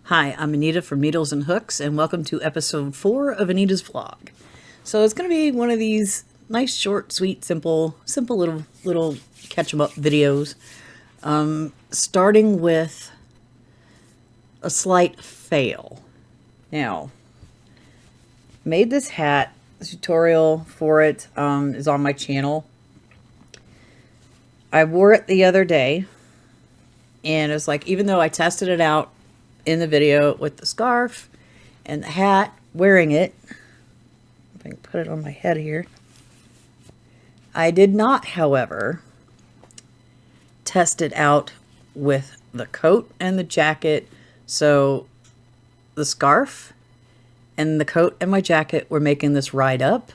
Hi, I'm Anita from Needles and Hooks, and welcome to episode 4 of Anita's vlog. So it's going to be one of these nice, short, sweet, simple little catch 'em up videos. Starting with a slight fail. Now, made this hat. The tutorial for it is on my channel. I wore it the other day, and it's like, even though I tested it out in the video with the scarf and the hat, wearing it, if I can put it on my head here, I did not, however, test it out with the coat and the jacket. So the scarf and the coat and my jacket were making this ride up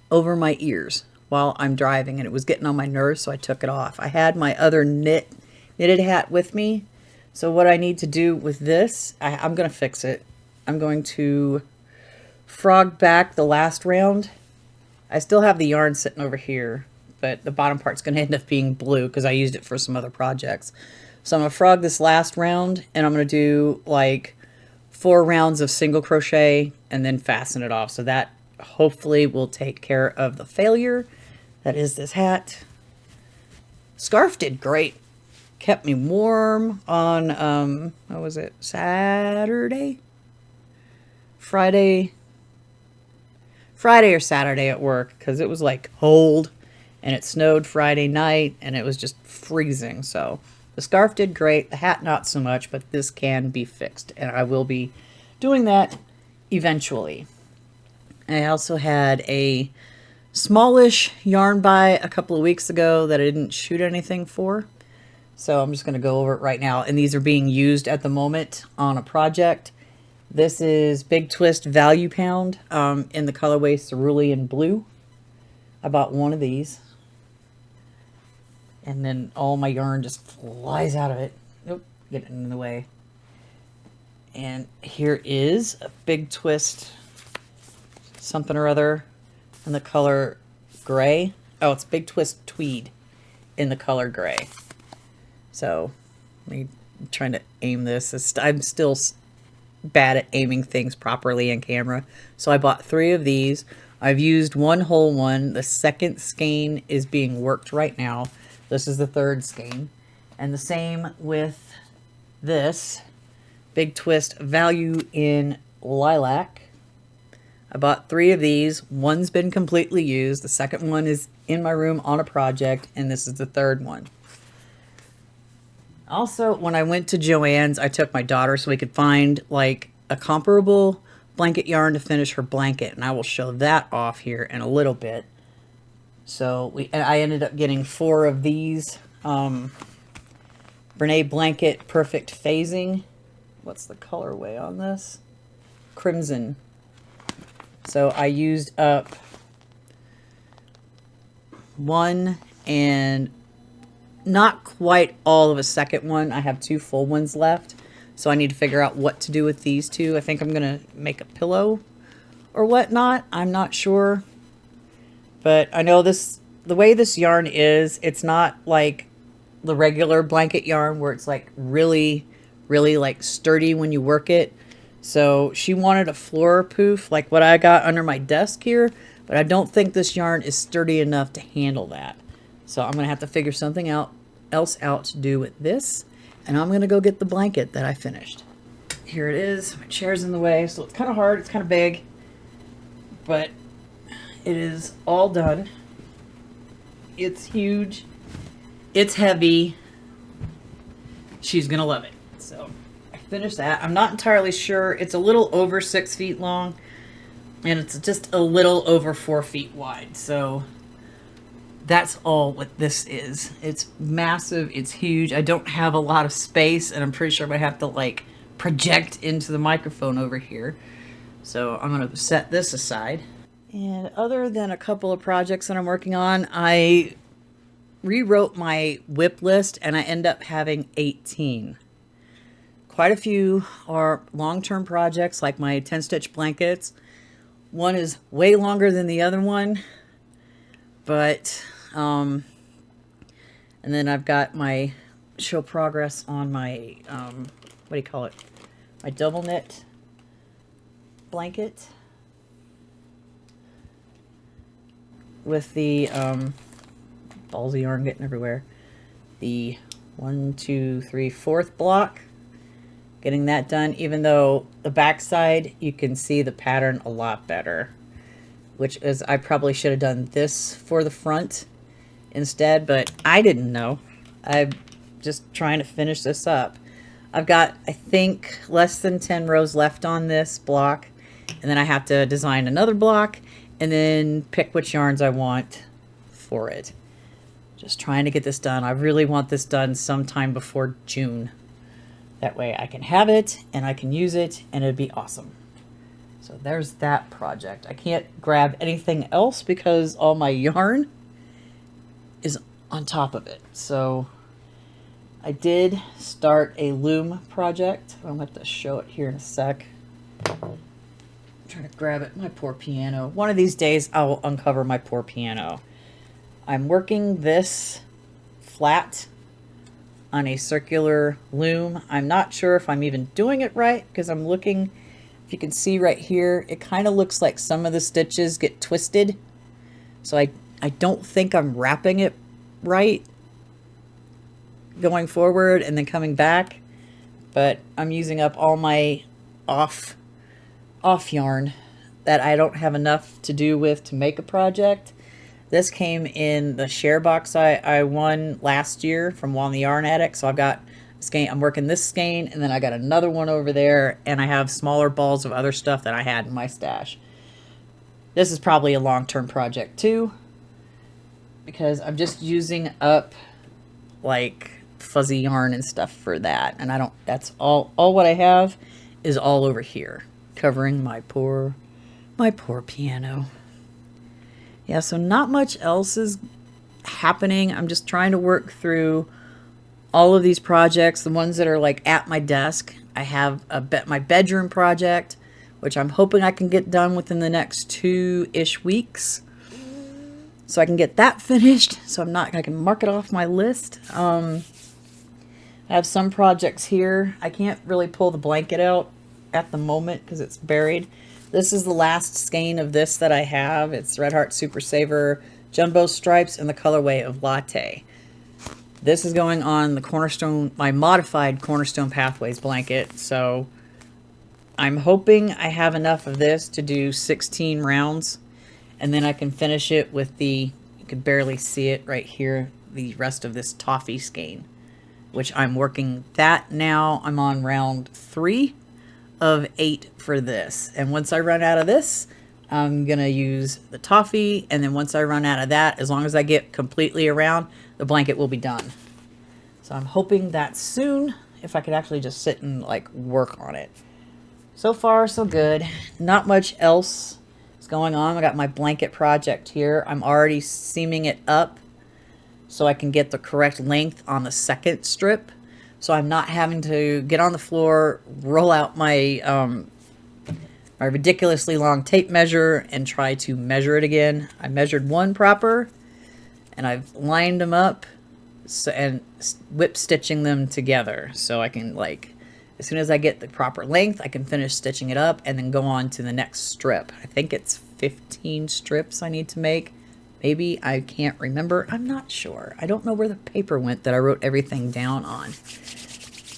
over my ears while I'm driving, and it was getting on my nerves, so I took it off. I had my other knitted hat with me. So what I need to do with this, I'm going to fix it. I'm going to frog back the last round. I still have the yarn sitting over here, but the bottom part's going to end up being blue because I used it for some other projects. So I'm going to frog this last round, and I'm going to do like 4 rounds of single crochet and then fasten it off. So that hopefully will take care of the failure. That is this hat. Scarf did great. Kept me warm on, what was it, Saturday? Friday or Saturday at work, because it was like cold, and it snowed Friday night, and it was just freezing. So the scarf did great, the hat not so much, but this can be fixed, and I will be doing that eventually. I also had a smallish yarn buy a couple of weeks ago that I didn't shoot anything for. So I'm just going to go over it right now. And these are being used at the moment on a project. This is Big Twist Value Pound in the colorway Cerulean Blue. I bought one of these. And then all my yarn just flies out of it. Nope, get it in the way. And here is a Big Twist something or other in the color gray. Oh, it's Big Twist Tweed in the color gray. So, I'm trying to aim this. I'm still bad at aiming things properly in camera. So I bought 3 of these. I've used one whole one. The second skein is being worked right now. This is the 3rd skein. And the same with this Big Twist Value in Lilac. I bought 3 of these. One's been completely used. The second one is in my room on a project. And this is the 3rd one. Also, when I went to Joann's, I took my daughter so we could find like a comparable blanket yarn to finish her blanket. And I will show that off here in a little bit. So I ended up getting 4 of these Brene Blanket Perfect Phasing. What's the colorway on this? Crimson. So I used up 1 and not quite all of a second one. I have 2 full ones left. So I need to figure out what to do with these 2. I think I'm going to make a pillow or whatnot. I'm not sure. But I know the way this yarn is, it's not like the regular blanket yarn where it's like really like sturdy when you work it. So she wanted a floor poof like what I got under my desk here. But I don't think this yarn is sturdy enough to handle that. So I'm going to have to figure something else out to do with this. And I'm going to go get the blanket that I finished. Here it is. My chair's in the way, so it's kind of hard. It's kind of big. But it is all done. It's huge. It's heavy. She's going to love it. So I finished that. I'm not entirely sure. It's a little over 6 feet long. And it's just a little over 4 feet wide. So that's all what this is. It's massive. It's huge. I don't have a lot of space, and I'm pretty sure I have to like project into the microphone over here. So I'm going to set this aside. And other than a couple of projects that I'm working on, I rewrote my whip list, and I end up having 18. Quite a few are long-term projects, like my 10-stitch blankets. One is way longer than the other one, but and then I've got my show progress on my what do you call it, my double knit blanket with the balls of yarn getting everywhere. The 1, 2, 3, 4th block. Getting that done, even though the back side you can see the pattern a lot better, which is I probably should have done this for the front instead, but I didn't know. I'm just trying to finish this up. I've got, I think, less than 10 rows left on this block, and then I have to design another block and then pick which yarns I want for it. Just trying to get this done. I really want this done sometime before June. That way I can have it and I can use it and it'd be awesome. So there's that project. I can't grab anything else because all my yarn is on top of it. So I did start a loom project. I'll have to show it here in a sec. I'm trying to grab it. My poor piano. One of these days I will uncover my poor piano. I'm working this flat on a circular loom. I'm not sure if I'm even doing it right because I'm looking, if you can see right here, it kind of looks like some of the stitches get twisted. So I don't think I'm wrapping it right going forward and then coming back, but I'm using up all my off yarn that I don't have enough to do with to make a project. This came in the share box I won last year from Won the Yarn Addict. So I've got a skein, I'm working this skein, and then I got another one over there, and I have smaller balls of other stuff that I had in my stash. This is probably a long-term project too, because I'm just using up like fuzzy yarn and stuff for that. And I don't, that's all what I have is all over here, covering my poor piano. Yeah, so not much else is happening. I'm just trying to work through all of these projects, the ones that are like at my desk. I have my bedroom project, which I'm hoping I can get done within the next 2-ish weeks. So I can get that finished. So I can mark it off my list. I have some projects here. I can't really pull the blanket out at the moment because it's buried. This is the last skein of this that I have. It's Red Heart Super Saver Jumbo Stripes in the colorway of Latte. This is going on the Cornerstone, my modified Cornerstone Pathways blanket. So I'm hoping I have enough of this to do 16 rounds. And then I can finish it with the, you can barely see it right here, the rest of this toffee skein, which I'm working that now. I'm on round 3 of 8 for this. And once I run out of this, I'm going to use the toffee. And then once I run out of that, as long as I get completely around, the blanket will be done. So I'm hoping that soon, if I could actually just sit and like work on it. So far, so good. Not much else is going on. I got my blanket project here. I'm already seaming it up so I can get the correct length on the second strip. So I'm not having to get on the floor, roll out my my ridiculously long tape measure and try to measure it again. I measured one proper, and I've lined them up and whip stitching them together. So I can, like, as soon as I get the proper length, I can finish stitching it up and then go on to the next strip. I think it's 15 strips I need to make. Maybe, I can't remember. I'm not sure. I don't know where the paper went that I wrote everything down on.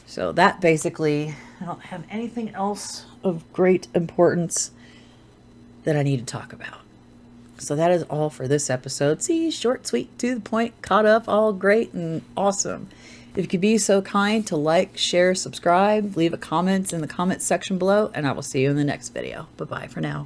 So that basically, I don't have anything else of great importance that I need to talk about. So that is all for this episode. See, short, sweet, to the point, caught up, all great and awesome. If you could be so kind to like, share, subscribe, leave a comment in the comments section below, and I will see you in the next video. Bye-bye for now.